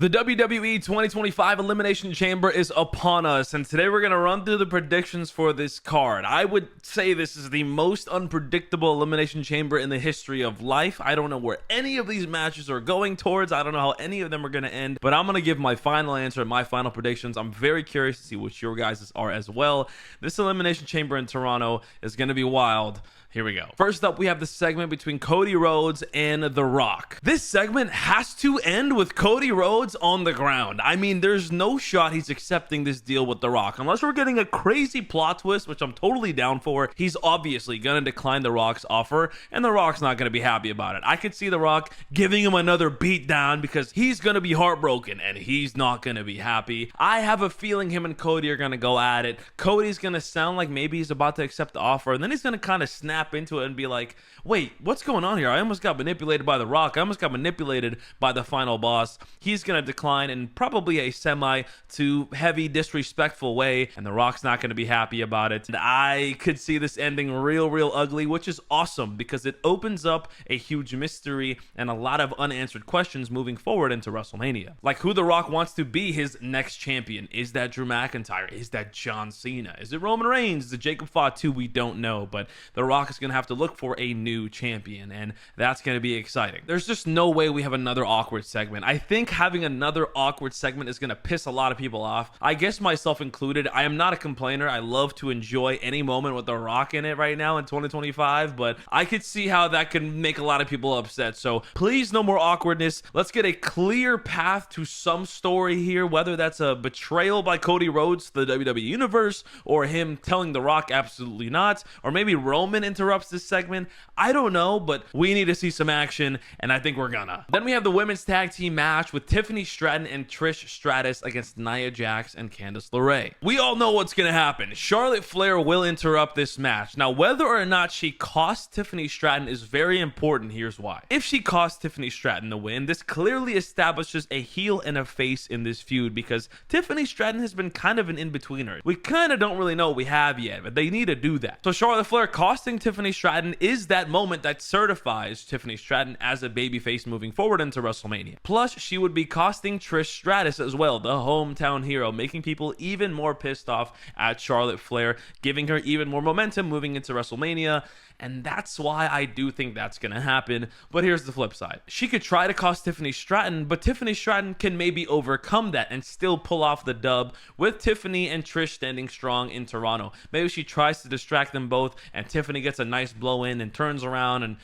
The WWE 2025 Elimination Chamber is upon us, and today we're going to run through the predictions for this card. I would say this is the most unpredictable Elimination Chamber in the history of life. I don't know where any of these matches are going towards. I don't know how any of them are going to end, but I'm going to give my final answer and my final predictions. I'm very curious to see what your guys' are as well. This Elimination Chamber in Toronto is going to be wild. Here we go. First up, we have the segment between Cody Rhodes and The Rock. This segment has to end with Cody Rhodes on the ground. I mean, there's no shot he's accepting this deal with The Rock. Unless we're getting a crazy plot twist, which I'm totally down for, he's obviously going to decline The Rock's offer, and The Rock's not going to be happy about it. I could see The Rock giving him another beatdown because he's going to be heartbroken, and he's not going to be happy. I have a feeling him and Cody are going to go at it. Cody's going to sound like maybe he's about to accept the offer, and then he's going to kind of snap into it and be like, wait, what's going on here? I almost got manipulated by The Rock. I almost got manipulated by the final boss. He's going to decline in probably a semi to heavy disrespectful way, and The Rock's not going to be happy about it. And I could see this ending real ugly, which is awesome because it opens up a huge mystery and a lot of unanswered questions moving forward into WrestleMania. Like who The Rock wants to be his next champion. Is that Drew McIntyre? Is that John Cena? Is it Roman Reigns? Is it Jacob Fatu? We don't know, but The Rock is going to have to look for a new champion, and that's going to be exciting. There's just no way we have another awkward segment. I think having another awkward segment is going to piss a lot of people off. I guess myself included. I am not a complainer. I love to enjoy any moment with The Rock in it right now in 2025, but I could see how that could make a lot of people upset. So please, no more awkwardness. Let's get a clear path to some story here, whether that's a betrayal by Cody Rhodes to the WWE Universe, or him telling The Rock absolutely not, or maybe Roman interrupts this segment. I don't know, but we need to see some action, and I think we're gonna. Then we have the women's tag team match with Tiffany Stratton and Trish Stratus against Nia Jax and Candice LeRae. We all know what's gonna happen. Charlotte Flair will interrupt this match. Now, whether or not she costs Tiffany Stratton is very important. Here's why. If she costs Tiffany Stratton the win, this clearly establishes a heel and a face in this feud because Tiffany Stratton has been kind of an in-betweener. We kind of don't really know what we have yet, but they need to do that. So Charlotte Flair costing Tiffany Stratton is that moment that certifies Tiffany Stratton as a babyface moving forward into WrestleMania. Plus, she would be costing Trish Stratus as well, the hometown hero, making people even more pissed off at Charlotte Flair, giving her even more momentum moving into WrestleMania. And that's why I do think that's going to happen. But here's the flip side. She could try to cost Tiffany Stratton, but Tiffany Stratton can maybe overcome that and still pull off the dub with Tiffany and Trish standing strong in Toronto. Maybe she tries to distract them both and Tiffany gets a nice blow in and turns around and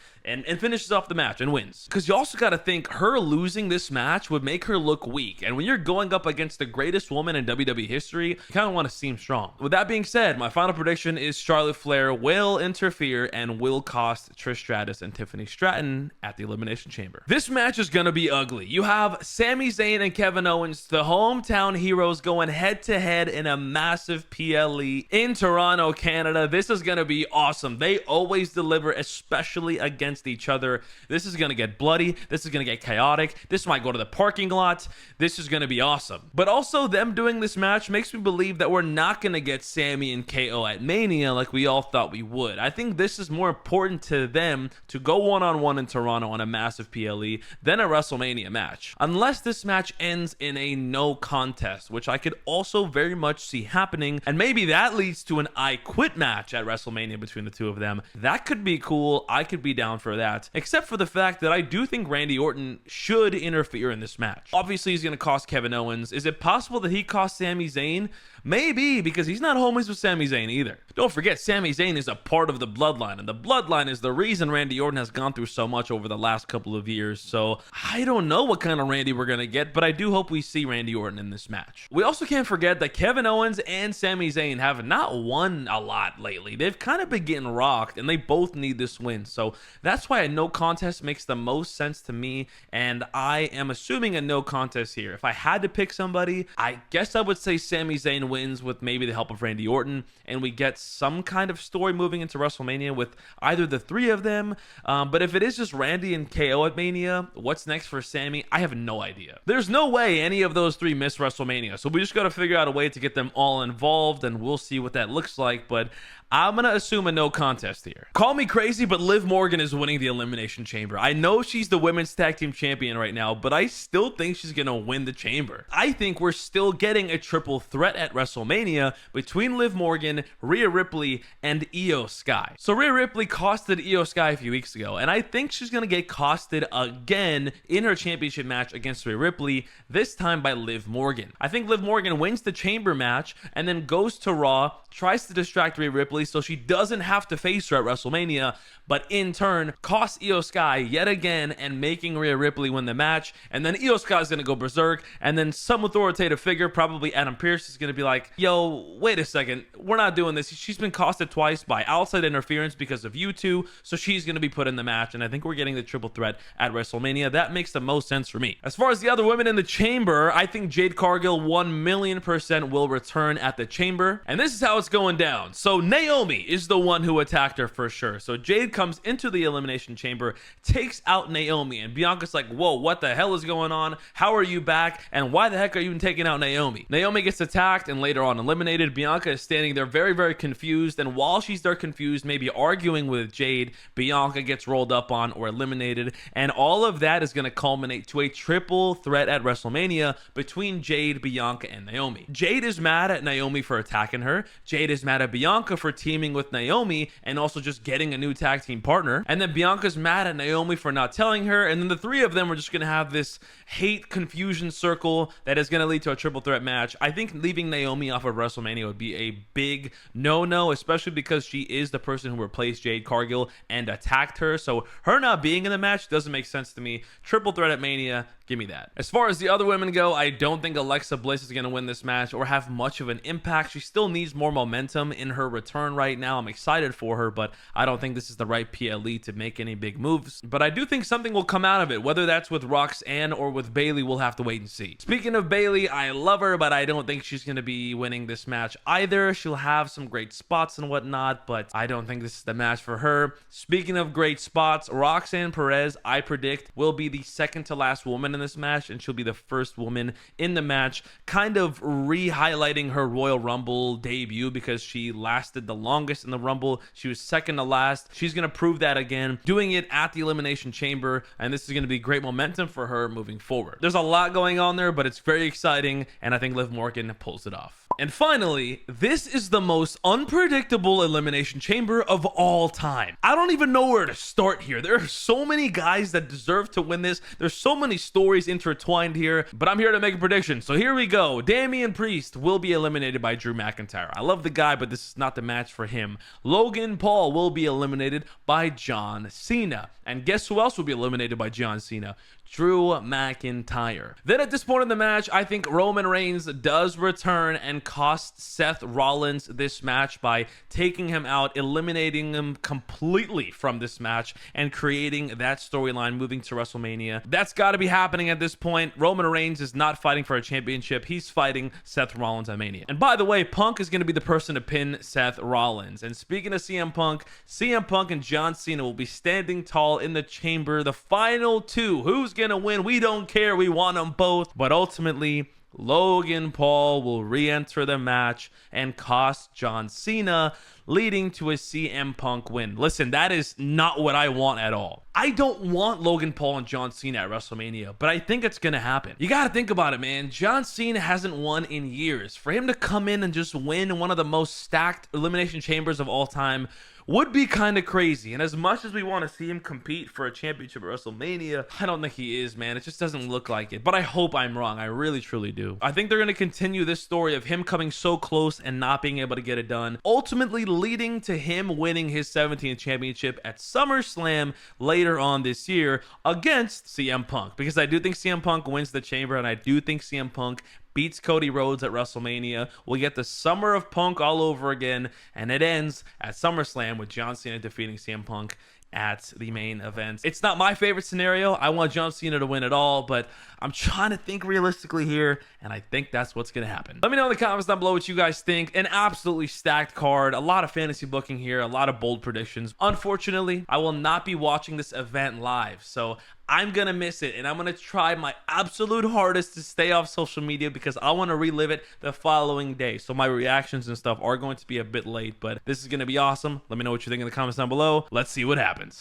finishes off the match and wins. Because you also got to think her losing this match would make her look weak. And when you're going up against the greatest woman in WWE history, you kind of want to seem strong. With that being said, my final prediction is Charlotte Flair will interfere and will cost Trish Stratus and Tiffany Stratton at the Elimination Chamber. This match is going to be ugly. You have Sami Zayn and Kevin Owens, the hometown heroes, going head to head in a massive PLE in Toronto, Canada. This is going to be awesome. They always deliver, especially against each other. This is going to get bloody. This is going to get chaotic. This might go to the parking lot. This is going to be awesome. But also them doing this match makes me believe that we're not going to get Sami and KO at Mania like we all thought we would. I think this is more important to them to go one-on-one in Toronto on a massive PLE than a WrestleMania match. Unless this match ends in a no contest, which I could also very much see happening, and maybe that leads to an I Quit match at WrestleMania between the two of them. That could be cool. I could be down for that, except for the fact that I do think Randy Orton should interfere in this match. Obviously, he's going to cost Kevin Owens. Is it possible that he costs Sami Zayn? Maybe, because he's not homies with Sami Zayn either. Don't forget, Sami Zayn is a part of the bloodline, and the bloodline is the reason Randy Orton has gone through so much over the last couple of years. So I don't know what kind of Randy we're going to get, but I do hope we see Randy Orton in this match. We also can't forget that Kevin Owens and Sami Zayn have not won a lot lately. They've kind of been getting rocked, and they both need this win. So that's why a no contest makes the most sense to me, and I am assuming a no contest here. If I had to pick somebody, I guess I would say Sami Zayn wins with maybe the help of Randy Orton, and we get some kind of story moving into WrestleMania with either the three of them. But if it is just Randy and KO at Mania, what's next for Sami? I have no idea. There's no way any of those three miss WrestleMania, so we just got to figure out a way to get them all involved, and we'll see what that looks like. But I'm gonna assume a no contest here. Call me crazy, but Liv Morgan is winning the Elimination Chamber. I know she's the women's tag team champion right now, but I still think she's gonna win the chamber. I think we're still getting a triple threat at WrestleMania between Liv Morgan, Rhea Ripley, and Io Sky. So Rhea Ripley costed Io Sky a few weeks ago, and I think she's gonna get costed again in her championship match against Rhea Ripley, this time by Liv Morgan. I think Liv Morgan wins the chamber match and then goes to Raw, tries to distract Rhea Ripley so she doesn't have to face her at WrestleMania, but in turn costs Io Sky yet again and making Rhea Ripley win the match. And then Io Sky is going to go berserk, and then some authoritative figure, probably Adam Pearce, is going to be like, yo, wait a second, we're not doing this. She's been costed twice by outside interference because of you two, so she's going to be put in the match, and I think we're getting the triple threat at WrestleMania. That makes the most sense for me. As far as the other women in the chamber, I think Jade Cargill 1,000,000% will return at the chamber, and this is how it's going down. So Naomi is the one who attacked her for sure. So Jade comes into the Elimination Chamber, takes out Naomi, and Bianca's like, whoa, what the hell is going on? How are you back? And why the heck are you even taking out Naomi? Naomi gets attacked and later on eliminated. Bianca is standing there very, very confused, and while she's there confused, maybe arguing with Jade, Bianca gets rolled up on or eliminated, and all of that is going to culminate to a triple threat at WrestleMania between Jade, Bianca, and Naomi. Jade is mad at Naomi for attacking her. Jade is mad at Bianca for teaming with Naomi and also just getting a new tag team partner. And then Bianca's mad at Naomi for not telling her. And then the three of them are just going to have this hate confusion circle that is going to lead to a triple threat match. I think leaving Naomi off of WrestleMania would be a big no-no, especially because she is the person who replaced Jade Cargill and attacked her. So her not being in the match doesn't make sense to me. Triple threat at Mania, give me that. As far as the other women go, I don't think Alexa Bliss is going to win this match or have much of an impact. She still needs more momentum in her return right now. I'm excited for her, but I don't think this is the right PLE to make any big moves. But I do think something will come out of it, whether that's with Roxanne or with Bayley, we'll have to wait and see. Speaking of Bayley, I love her, but I don't think she's going to be winning this match either. She'll have some great spots and whatnot, but I don't think this is the match for her. Speaking of great spots, Roxanne Perez, I predict, will be the second to last woman in this match, and she'll be the first woman in the match, kind of re-highlighting her Royal Rumble debut because she lasted the longest in the Rumble. She was second to last. She's going to prove that again, doing it at the Elimination Chamber, and this is going to be great momentum for her moving forward. There's a lot going on there, but it's very exciting, and I think Liv Morgan pulls it off. And finally, this is the most unpredictable Elimination Chamber of all time. I don't even know where to start here. There are so many guys that deserve to win this. There's so many stories intertwined here, but I'm here to make a prediction. So here we go. Damian Priest will be eliminated by Drew McIntyre. I love the guy, but this is not the match for him. Logan Paul will be eliminated by John Cena. And guess who else will be eliminated by John Cena? Drew McIntyre. Then at this point in the match, I think Roman Reigns does return and cost Seth Rollins this match by taking him out, eliminating him completely from this match, and creating that storyline moving to WrestleMania. That's got to be happening at this point. Roman Reigns is not fighting for a championship. He's fighting Seth Rollins at Mania. And by the way, Punk is going to be the person to pin Seth Rollins. And speaking of CM Punk and John Cena will be standing tall in the chamber. The final two. Who's going to win? We don't care. We want them both. But ultimately, Logan Paul will re-enter the match and cost John Cena, leading to a CM Punk win. Listen, that is not what I want at all. I don't want Logan Paul and John Cena at WrestleMania, but I think it's gonna happen. You gotta think about it, man. John Cena hasn't won in years. For him to come in and just win one of the most stacked Elimination Chambers of all time would be kind of crazy. And as much as we want to see him compete for a championship at WrestleMania, I don't think he is, man. It just doesn't look like it. But I hope I'm wrong. I really, truly do. I think they're going to continue this story of him coming so close and not being able to get it done, ultimately leading to him winning his 17th championship at SummerSlam later on this year against CM Punk. Because I do think CM Punk wins the chamber, and I do think CM Punk beats Cody Rhodes at WrestleMania. We'll get the Summer of Punk all over again, and it ends at SummerSlam with John Cena defeating CM Punk at the main event. It's not my favorite scenario. I want John Cena to win it all, but I'm trying to think realistically here, and I think that's what's going to happen. Let me know in the comments down below what you guys think. An absolutely stacked card, a lot of fantasy booking here, a lot of bold predictions. Unfortunately, I will not be watching this event live, so I'm gonna miss it, and I'm gonna try my absolute hardest to stay off social media because I want to relive it the following day. So my reactions and stuff are going to be a bit late, but this is gonna be awesome. Let me know what you think in the comments down below. Let's see what happens.